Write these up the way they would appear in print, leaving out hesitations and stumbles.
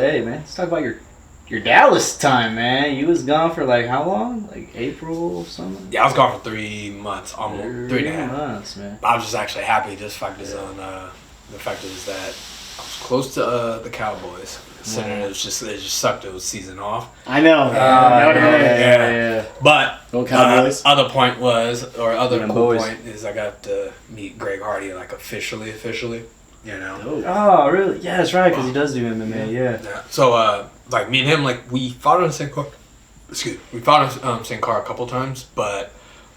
Hey man, let's talk about your Dallas time, man. You was gone for like how long? Like April or something? Yeah, I was gone for 3 months, almost 3.5 months, man. I was just actually happy. Just focused on the fact is that I was close to the Cowboys. Considering it just sucked. It was season off. I know. Yeah. But Go Cowboys. Other point was, or other Them cool boys. point is, I got to meet Greg Hardy like officially. You know. Oh, really? Yeah, that's right, because he does do MMA, yeah. Yeah. So, like, me and him, like, we fought on the same car. We fought on the same car a couple times, but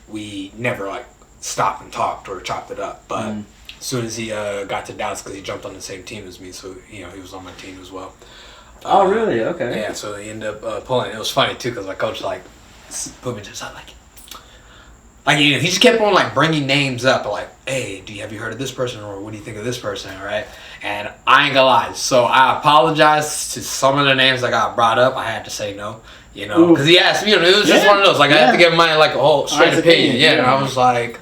we never, like, stopped and talked or chopped it up. But as soon as he got to Dallas, because he jumped on the same team as me, so, you know, he was on my team as well. Oh, really? Okay. Yeah, so he ended up pulling. It was funny, too, because my coach, like, put me to the side, like, you know, he just kept on, like, bringing names up, like, hey, have you heard of this person, or what do you think of this person, right? And I ain't gonna lie, so I apologize to some of the names that got brought up. I had to say no, you know, because he asked me, you know, it was just one of those, like, I had to give my, like, a whole straight opinion, and I was like,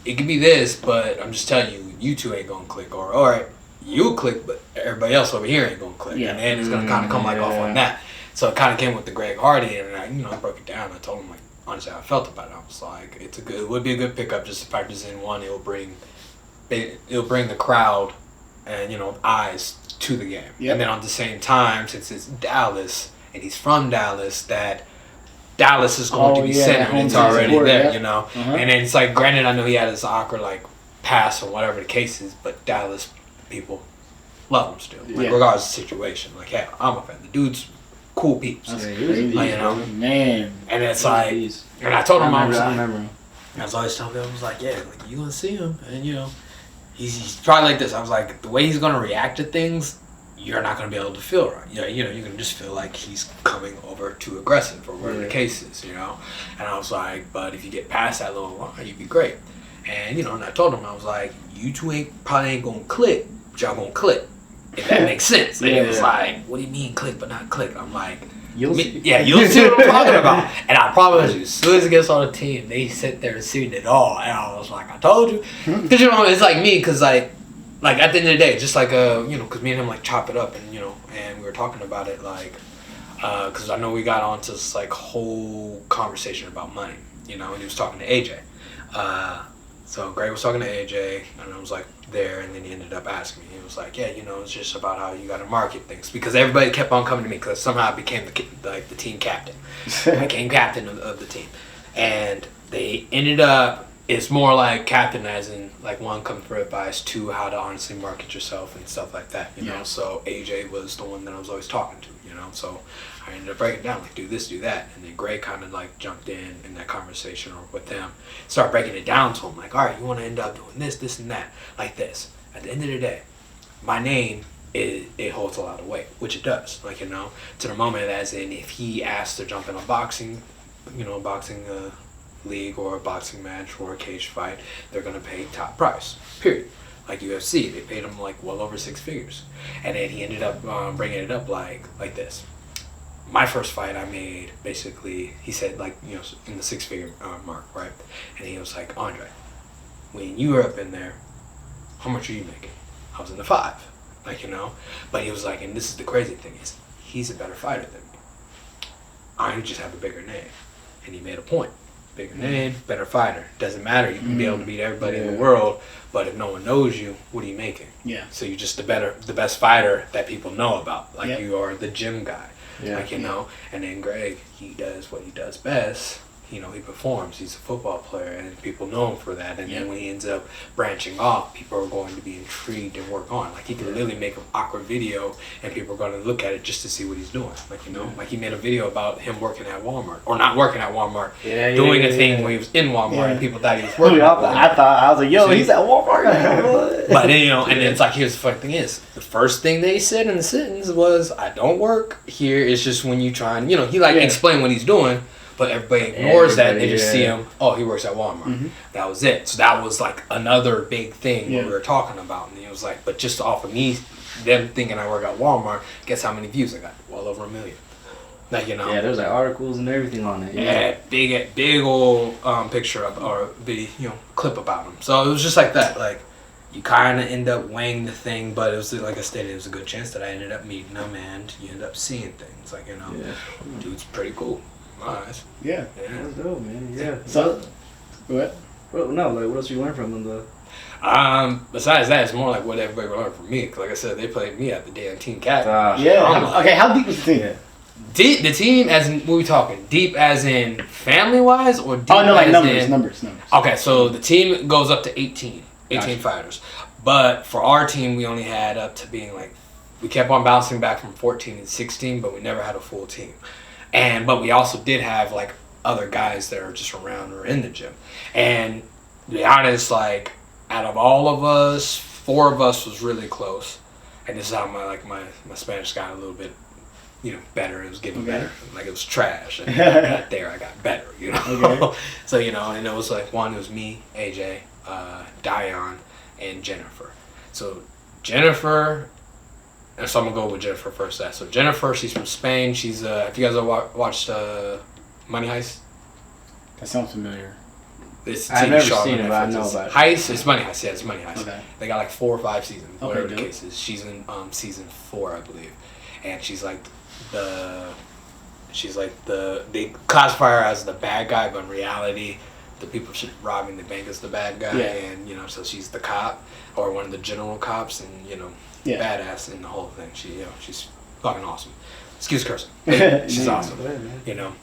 it could be this, but I'm just telling you, you two ain't gonna click, or, all right, you'll click, but everybody else over here ain't gonna click, and then it's gonna kind of come, like, off on that. So it kind of came with the Greg Hardy, and I, you know, I broke it down. I told him, like, honestly, how I felt about it. I was like, it would be a good pickup just to factors in one. It'll bring the crowd and, you know, eyes to the game. Yep. And then at the same time, since it's Dallas and he's from Dallas, that Dallas is going to be centered. It's already there, you know. And then it's like, granted, I know he had his awkward like pass or whatever the case is, but Dallas people love him still, like regardless of the situation. Like, hey, I'm a fan. The dude's cool peeps. That's crazy, you know, man. And it's like, and I told him, I remember him. was always telling him, I was like, yeah, like, you gonna see him, and you know, he's probably like this. I was like, the way he's gonna react to things, you're not gonna be able to feel right. You know, you're gonna just feel like he's coming over too aggressive or whatever the case is, you know. And I was like, but if you get past that little line, you'd be great. And you know, and I told him, I was like, you two probably ain't gonna click, but y'all gonna click. If that makes sense. And he was like, what do you mean click but not click? I'm like, you'll see what I'm talking about. And I promise you, as soon as it gets on the team, they sit there and see it all. And I was like, I told you. Because, you know, it's like me, because, like at the end of the day, just like, you know, because me and him, like, chop it up and, you know, and we were talking about it, like, because I know we got onto this, like, whole conversation about money, you know, and he was talking to AJ. So Greg was talking to AJ, and I was like there, and then he ended up asking me. He was like, "Yeah, you know, it's just about how you got to market things." Because everybody kept on coming to me, because somehow I became the team captain. I became captain of the team, and they ended up. It's more like captain, as in like one, coming for advice, two, how to honestly market yourself and stuff like that. You know, so AJ was the one that I was always talking to. You know, so I ended up breaking it down, like, do this, do that. And then Greg kind of, like, jumped in that conversation or with them. Started breaking it down to him, like, all right, you want to end up doing this, this, and that, like this. At the end of the day, my name, it holds a lot of weight, which it does. Like, you know, to the moment, as in, if he asked to jump in a boxing, you know, boxing league or a boxing match or a cage fight, they're going to pay top price, period. Like UFC, they paid him like well over 6 figures. And then he ended up bringing it up like this. My first fight I made, basically, he said, like, you know, in the 6-figure mark, right? And he was like, Andre, when you were up in there, how much are you making? I was in the 5, like, you know. But he was like, and this is the crazy thing is, he's a better fighter than me. I just have a bigger name. And he made a point. Bigger name, better fighter. Doesn't matter. You can be able to beat everybody in the world, but if no one knows you, what are you making? Yeah. So you're just the best fighter that people know about. Like, you are the gym guy. Yeah. Like, you know. And then Greg, he does what he does best. You know, he performs. He's a football player, and people know him for that. And then when he ends up branching off, people are going to be intrigued and work on. Like, he can literally make an awkward video, and people are going to look at it just to see what he's doing. Like, you know, like he made a video about him working at Walmart, or not working at Walmart, doing a thing where he was in Walmart, and people thought he was working. I was like, yo, he's at Walmart. But then, you know, and then it's like, here's the funny thing is, the first thing they said in the sentence was, I don't work here. It's just when you try and, you know, he explain what he's doing. But everybody ignores that, and they just see him, oh, he works at Walmart. That was it. So that was like another big thing we were talking about. And it was like, but just off of me, them thinking I work at Walmart, guess how many views I got? Well over 1 million. Like, you know. Yeah, there's like articles and everything on it. Yeah, big old picture of, or video, you know, clip about him. So it was just like that. Like, you kind of end up weighing the thing, but it was like I stated, it was a good chance that I ended up meeting him, and you end up seeing things like dude's pretty cool. Nice. Yeah. That's dope, man. Yeah. So, what? Well, no, like what else you learn from him though? Besides that, it's more like what everybody learned from me. 'Cause like I said, they played me at the damn team cap. Okay, how deep was the team? Deep, the team, as in, what are we talking? Deep as in family-wise, or deep like as numbers. Okay, so the team goes up to 18 Gotcha. fighters. But for our team, we only had up to being like, we kept on bouncing back from 14 and 16, but we never had a full team. But we also did have like other guys that are just around or in the gym. And to be honest, like out of all of us, 4 of us was really close. And this is how my Spanish got a little bit, better. It was getting better. Like it was trash. And I got there, I got better, Okay. So, and it was like it was me, AJ, Dion, and Jennifer. So Jennifer, so I'm gonna go with Jennifer first. So Jennifer, she's from Spain. She's if you guys have watched Money Heist. That sounds familiar. This I've TV never show seen on it, but I Netflix. know about it. Heist. It's Money Heist. Yeah, it's Money Heist. Okay. They got like 4 or 5 seasons, whatever the dope. case is. She's in season 4, I believe, and she's like they classify her as the bad guy, but in reality, the people robbing the bank is the bad guy, and so she's the cop or one of the general cops, and badass in the whole thing. She's fucking awesome. Excuse cursing. She's awesome.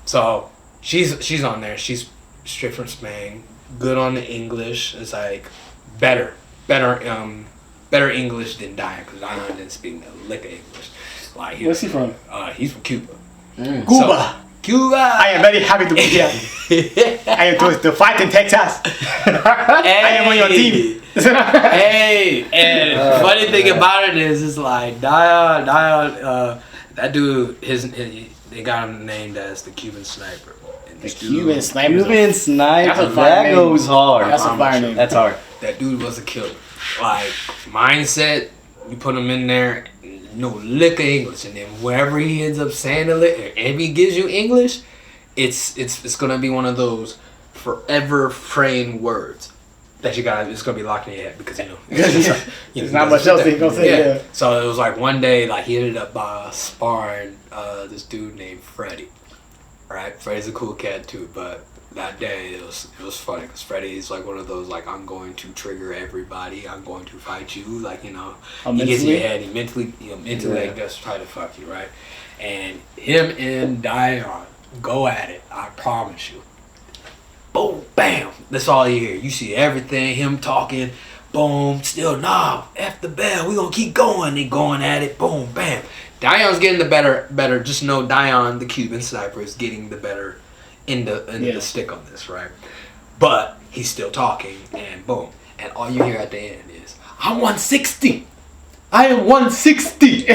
So she's on there. She's straight from Spain. Good on the English. It's like better English than Dion, because Dion didn't speak a lick of English. Like Where's he from? He's from Cuba. Cuba. So, Cuba. I am very happy to be here. I am to fight in Texas. I am on your team. Hey, and funny thing about it is, it's like Dion, that dude, they got him named as the Cuban sniper. And The Cuban sniper. Cuban sniper. That's a fire That name. goes hard. That's a fire name. That's hard. That dude was a killer. Like mindset, you put him in there, no lick of English, and then wherever he ends up saying if he gives you English, it's gonna be one of those forever framed words that it's gonna be locked in your head, because There's not much else he gonna say. Yeah. So it was like one day, like he ended up sparring this dude named Freddie. Right, Freddie's a cool cat too, but that day it was funny because Freddie's like one of those, like, I'm going to trigger everybody, I'm going to fight you, like, he gets in your head, he mentally like, just try to fuck you, right? And him and Dion go at it, I promise you. Boom, bam, that's all you hear. You see everything, him talking, boom, still, nah, F the bell, we gonna keep going. They going at it, boom, bam. Dion's getting the better. Just know Dion, the Cuban sniper, is getting the better end of the stick on this, right? But he's still talking, and boom. And all you hear at the end is, I'm 160. I am 160.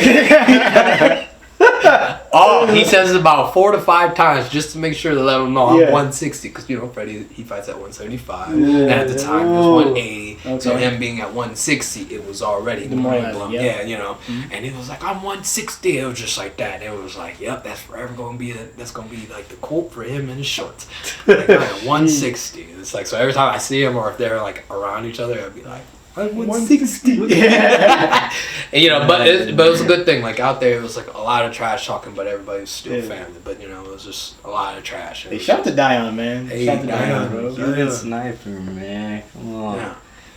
Oh, he says it about 4 to 5 times just to make sure to let him know I'm 160, because Freddie, he fights at 175, and at the time it was 180. Okay. So him being at 160, it was already the mind blown. And it was like, I'm 160. It was just like that. It was like, yep, that's forever gonna be like the quote for him in his shorts. Like, I'm at 160. It's like, so every time I see him, or if they're like around each other, I'd be like, I'm 160. And, but it was a good thing. Like out there, it was like a lot of trash talking, but everybody's still family. But it was just a lot of trash. They shot to Dion, man. Hey, Shot to Dion, bro. Cuban sniper, man. Come on. Yeah.